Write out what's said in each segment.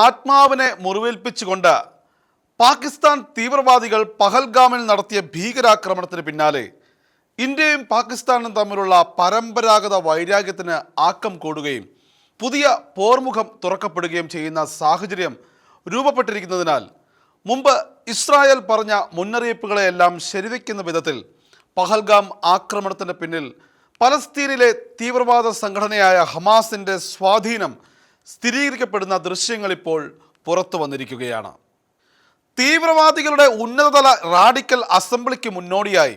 ആത്മാവിനെ മുറിവേൽപ്പിച്ചുകൊണ്ട് പാകിസ്ഥാൻ തീവ്രവാദികൾ പഹൽഗാമിൽ നടത്തിയ ഭീകരാക്രമണത്തിന് പിന്നാലെ ഇന്ത്യയും പാകിസ്ഥാനും തമ്മിലുള്ള പരമ്പരാഗത വൈരാഗ്യത്തിന് ആക്കം കൂടുകയും പുതിയ പോർമുഖം തുറക്കപ്പെടുകയും ചെയ്യുന്ന സാഹചര്യം രൂപപ്പെട്ടിരിക്കുന്നതിനാൽ മുമ്പ് ഇസ്രായേൽ പറഞ്ഞ മുന്നറിയിപ്പുകളെയെല്ലാം ശരിവയ്ക്കുന്ന വിധത്തിൽ പഹൽഗാം ആക്രമണത്തിന് പിന്നിൽ പലസ്തീനിലെ തീവ്രവാദ സംഘടനയായ ഹമാസിൻ്റെ സ്വാധീനം സ്ഥിരീകരിക്കപ്പെടുന്ന ദൃശ്യങ്ങൾ ഇപ്പോൾ പുറത്തു വന്നിരിക്കുകയാണ്. തീവ്രവാദികളുടെ ഉന്നതതല റാഡിക്കൽ അസംബ്ലിക്ക് മുന്നോടിയായി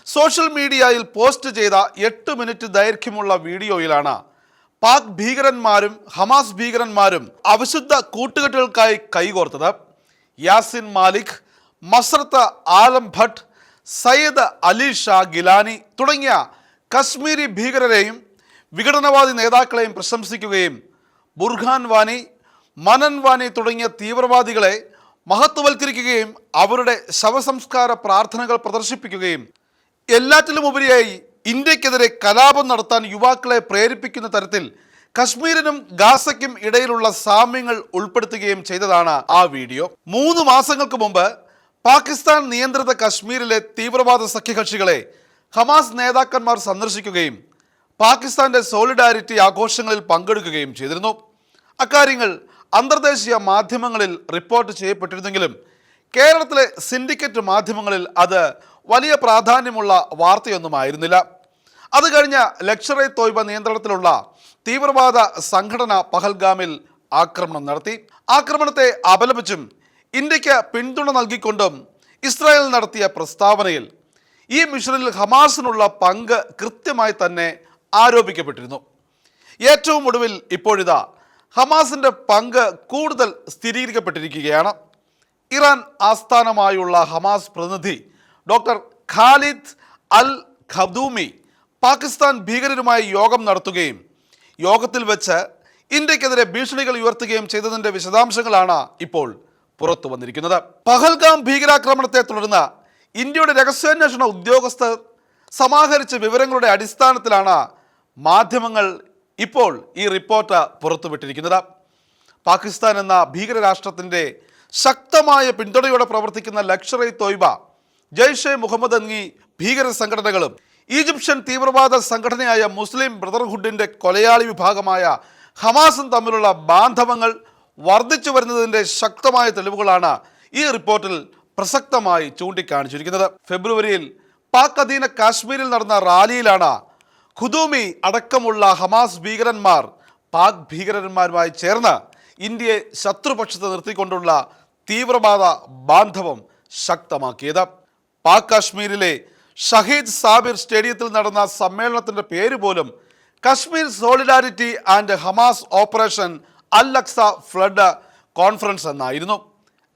സോഷ്യൽ മീഡിയയിൽ പോസ്റ്റ് ചെയ്ത 8 മിനിറ്റ് ദൈർഘ്യമുള്ള വീഡിയോയിലാണ് പാക് ഭീകരന്മാരും ഹമാസ് ഭീകരന്മാരും അവിശുദ്ധ കൂട്ടുകെട്ടുകൾക്കായി കൈകോർത്തത്. യാസിൻ മാലിക്, മസ്രത്ത് ആലം ഭട്ട്, സയ്യിദ് അലി ഷാ ഗിലാനി തുടങ്ങിയ കശ്മീരി ഭീകരരെയും വിഘടനവാദി നേതാക്കളെയും പ്രശംസിക്കുകയും ബുർഹാൻ വാനി, മനൻ വാനി തുടങ്ങിയ തീവ്രവാദികളെ മഹത്വവൽക്കരിക്കുകയും അവരുടെ ശവസംസ്കാര പ്രാർത്ഥനകൾ പ്രദർശിപ്പിക്കുകയും എല്ലാറ്റിലുമുപരിയായി ഇന്ത്യക്കെതിരെ കലാപം നടത്താൻ യുവാക്കളെ പ്രേരിപ്പിക്കുന്ന തരത്തിൽ കശ്മീരിനും ഗാസയ്ക്കും ഇടയിലുള്ള സാമ്യങ്ങൾ ഉൾപ്പെടുത്തുകയും ചെയ്തതാണ് ആ വീഡിയോ. 3 മാസങ്ങൾക്ക് മുമ്പ് പാകിസ്ഥാൻ നിയന്ത്രിത കശ്മീരിലെ തീവ്രവാദ സഖ്യകക്ഷികളെ ഹമാസ് നേതാക്കന്മാർ സന്ദർശിക്കുകയും പാകിസ്ഥാന്റെ സോളിഡാരിറ്റി ആഘോഷങ്ങളിൽ പങ്കെടുക്കുകയും ചെയ്തിരുന്നു. അക്കാര്യങ്ങൾ അന്തർദേശീയ മാധ്യമങ്ങളിൽ റിപ്പോർട്ട് ചെയ്യപ്പെട്ടിരുന്നെങ്കിലും കേരളത്തിലെ സിൻഡിക്കേറ്റ് മാധ്യമങ്ങളിൽ അത് വലിയ പ്രാധാന്യമുള്ള വാർത്തയൊന്നുമായിരുന്നില്ല. അത് കഴിഞ്ഞ ലഷ്കർ-ഇ തോയ്ബ നിയന്ത്രണത്തിലുള്ള തീവ്രവാദ സംഘടന പഹൽഗാമിൽ ആക്രമണം നടത്തി. ആക്രമണത്തെ അപലപിച്ചും ഇന്ത്യക്ക് പിന്തുണ നൽകിക്കൊണ്ടും ഇസ്രായേൽ നടത്തിയ പ്രസ്താവനയിൽ ഈ മിഷനിൽ ഹമാസിനുള്ള പങ്ക് കൃത്യമായി തന്നെ ആരോപിക്കപ്പെട്ടിരുന്നു. ഏറ്റവും ഒടുവിൽ ഇപ്പോഴിതാ ഹമാസിൻ്റെ പങ്ക് കൂടുതൽ സ്ഥിരീകരിക്കപ്പെട്ടിരിക്കുകയാണ്. ഇറാൻ ആസ്ഥാനമായുള്ള ഹമാസ് പ്രതിനിധി ഡോക്ടർ ഖാലിദ് അൽ ഖദൂമി പാകിസ്ഥാൻ ഭീകരരുമായി യോഗം നടത്തുകയും യോഗത്തിൽ വെച്ച് ഇന്ത്യക്കെതിരെ ഭീഷണികൾ ഉയർത്തുകയും ചെയ്തതിൻ്റെ വിശദാംശങ്ങളാണ് ഇപ്പോൾ പുറത്തു വന്നിരിക്കുന്നത്. പഹൽഗാം ഭീകരാക്രമണത്തെ തുടർന്ന് ഇന്ത്യയുടെ രഹസ്യാന്വേഷണ ഉദ്യോഗസ്ഥർ സമാഹരിച്ച വിവരങ്ങളുടെ അടിസ്ഥാനത്തിലാണ് മാധ്യമങ്ങൾ ഇപ്പോൾ ഈ റിപ്പോർട്ട് പുറത്തുവിട്ടിരിക്കുന്നത്. പാകിസ്ഥാൻ എന്ന ഭീകരരാഷ്ട്രത്തിൻ്റെ ശക്തമായ പിന്തുണയോടെ പ്രവർത്തിക്കുന്ന ലഷ്കർ-ഇ തോയ്ബ, ജയ്ഷെ മുഹമ്മദ് എന്നീ ഭീകര സംഘടനകളും ഈജിപ്ഷ്യൻ തീവ്രവാദ സംഘടനയായ മുസ്ലിം ബ്രദർഹുഡിൻ്റെ കൊലയാളി വിഭാഗമായ ഹമാസും തമ്മിലുള്ള ബാന്ധവങ്ങൾ വർദ്ധിച്ചു വരുന്നതിൻ്റെ ശക്തമായ തെളിവുകളാണ് ഈ റിപ്പോർട്ടിൽ പ്രസക്തമായി ചൂണ്ടിക്കാണിച്ചിരിക്കുന്നത്. ഫെബ്രുവരിയിൽ പാക് അധീന കാശ്മീരിൽ നടന്ന റാലിയിലാണ് ഖുദൂമി അടക്കമുള്ള ഹമാസ് ഭീകരന്മാർ പാക് ഭീകരന്മാരുമായി ചേർന്ന് ഇന്ത്യയെ ശത്രുപക്ഷത്ത് നിർത്തിക്കൊണ്ടുള്ള തീവ്രവാദ ബാന്ധവം ശക്തമാക്കിയത്. പാക് കാശ്മീരിലെ ഷഹീദ് സാബിർ സ്റ്റേഡിയത്തിൽ നടന്ന സമ്മേളനത്തിൻ്റെ പേര് പോലും Kashmir solidarity and Hamas operation Al Aqsa flood conference എന്നായിരുന്നു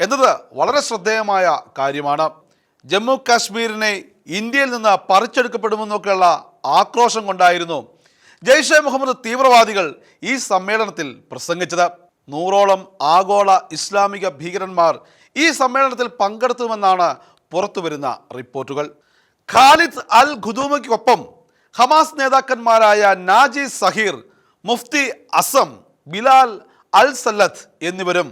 എന്നത് വളരെ ശ്രദ്ധേയമായ കാര്യമാണ്. ജമ്മു കാശ്മീരിനെ ഇന്ത്യയിൽ നിന്ന് പറിച്ചെടുക്കപ്പെടുമെന്നൊക്കെയുള്ള ആക്രോശം കൊണ്ടായിരുന്നു ജയ്ഷെ മുഹമ്മദ് തീവ്രവാദികൾ ഈ സമ്മേളനത്തിൽ പ്രസംഗിച്ചത്. 100ഓളം ആഗോള ഇസ്ലാമിക ഭീകരന്മാർ ഈ സമ്മേളനത്തിൽ പങ്കെടുത്തുവെന്നാണ് പുറത്തുവരുന്ന റിപ്പോർട്ടുകൾ. ഖാലിദ് അൽ ഖദൂമിക്കൊപ്പം ഹമാസ് നേതാക്കന്മാരായ നാജി സഹീർ, മുഫ്തി അസം, ബിലാൽ അൽ സല്ലത്ത് എന്നിവരും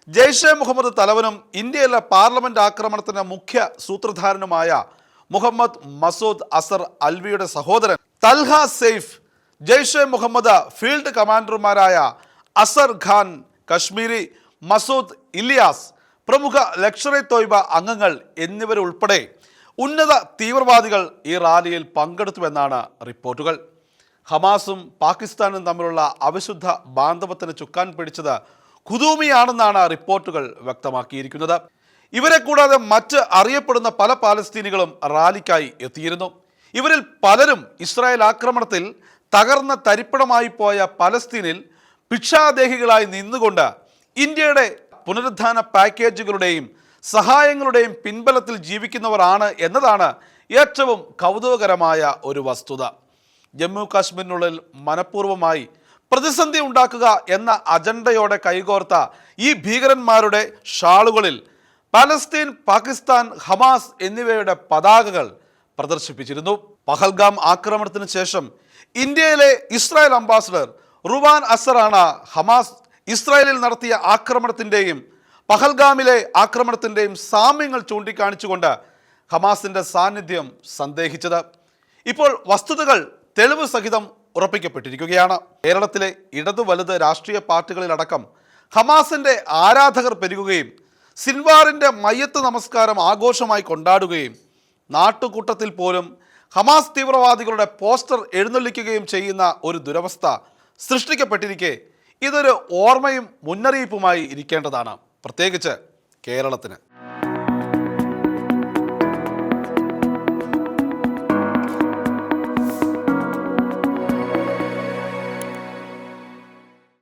ജയ്ഷെ മുഹമ്മദ് തലവനും ഇന്ത്യയിലെ പാർലമെന്റ് ആക്രമണത്തിന് മുഖ്യ സൂത്രധാരനുമായ മുഹമ്മദ് മസൂദ് അസർ അൽവിയുടെ സഹോദരൻ തൽഹ സെയ്ഫ്, ജയ്ഷെ മുഹമ്മദ് ഫീൽഡ് കമാൻഡർമാരായ അസർ ഖാൻ കശ്മീരി, മസൂദ് ഇലിയാസ്, പ്രമുഖ ലഷ്കർ-ഇ തോയ്ബ അംഗങ്ങൾ എന്നിവരുൾപ്പെടെ ഉന്നത തീവ്രവാദികൾ ഈ റാലിയിൽ പങ്കെടുത്തുവെന്നാണ് റിപ്പോർട്ടുകൾ. ഹമാസും പാകിസ്ഥാനും തമ്മിലുള്ള അവിശുദ്ധ ബാന്ധവത്തിന് ചുക്കാൻ പിടിച്ചത് ഖുദൂമിയാണെന്നാണ് റിപ്പോർട്ടുകൾ വ്യക്തമാക്കിയിരിക്കുന്നത്. ഇവരെ കൂടാതെ മറ്റ് അറിയപ്പെടുന്ന പല പാലസ്തീനികളും റാലിക്കായി എത്തിയിരുന്നു. ഇവരിൽ പലരും ഇസ്രായേൽ ആക്രമണത്തിൽ തകർന്ന തരിപ്പണമായി പോയ പലസ്തീനിൽ ഭിക്ഷാദേഹികളായി നിന്നുകൊണ്ട് ഇന്ത്യയുടെ പുനരുദ്ധാന പാക്കേജുകളുടെയും സഹായങ്ങളുടെയും പിൻബലത്തിൽ ജീവിക്കുന്നവരാണ് എന്നതാണ് ഏറ്റവും കൗതുകകരമായ ഒരു വസ്തുത. ജമ്മു കാശ്മീരിനുള്ളിൽ മനഃപൂർവ്വമായി പ്രതിസന്ധി ഉണ്ടാക്കുക എന്ന അജണ്ടയോടെ കൈകോർത്ത ഈ ഭീകരന്മാരുടെ ഷാളുകളിൽ പാലസ്തീൻ, പാകിസ്ഥാൻ, ഹമാസ് എന്നിവയുടെ പതാകകൾ പ്രദർശിപ്പിച്ചിരുന്നു. പഹൽഗാം ആക്രമണത്തിന് ശേഷം ഇന്ത്യയിലെ ഇസ്രായേൽ അംബാസഡർ റുവാൻ അസറാണ് ഹമാസ് ഇസ്രായേലിൽ നടത്തിയ ആക്രമണത്തിൻ്റെയും പഹൽഗാമിലെ ആക്രമണത്തിൻ്റെയും സാമ്യങ്ങൾ ചൂണ്ടിക്കാണിച്ചുകൊണ്ട് ഹമാസിൻ്റെ സാന്നിധ്യം സന്ദേഹിച്ചത്. ഇപ്പോൾ വസ്തുതകൾ തെളിവ് സഹിതം ഉറപ്പിക്കപ്പെട്ടിരിക്കുകയാണ്. കേരളത്തിലെ ഇടതു വലത് രാഷ്ട്രീയ പാർട്ടികളിലടക്കം ഹമാസിൻ്റെ ആരാധകർ പെരുകുകയും സിൻവാറിൻ്റെ മയ്യത്ത് നമസ്കാരം ആഘോഷമായി കൊണ്ടാടുകയും നാട്ടുകൂട്ടത്തിൽ പോലും ഹമാസ് തീവ്രവാദികളുടെ പോസ്റ്റർ എഴുന്നള്ളിക്കുകയും ചെയ്യുന്ന ഒരു ദുരവസ്ഥ സൃഷ്ടിക്കപ്പെട്ടിരിക്കെ ഇതൊരു ഓർമ്മയും മുന്നറിയിപ്പുമായി ഇരിക്കേണ്ടതാണ്, പ്രത്യേകിച്ച് കേരളത്തിന്.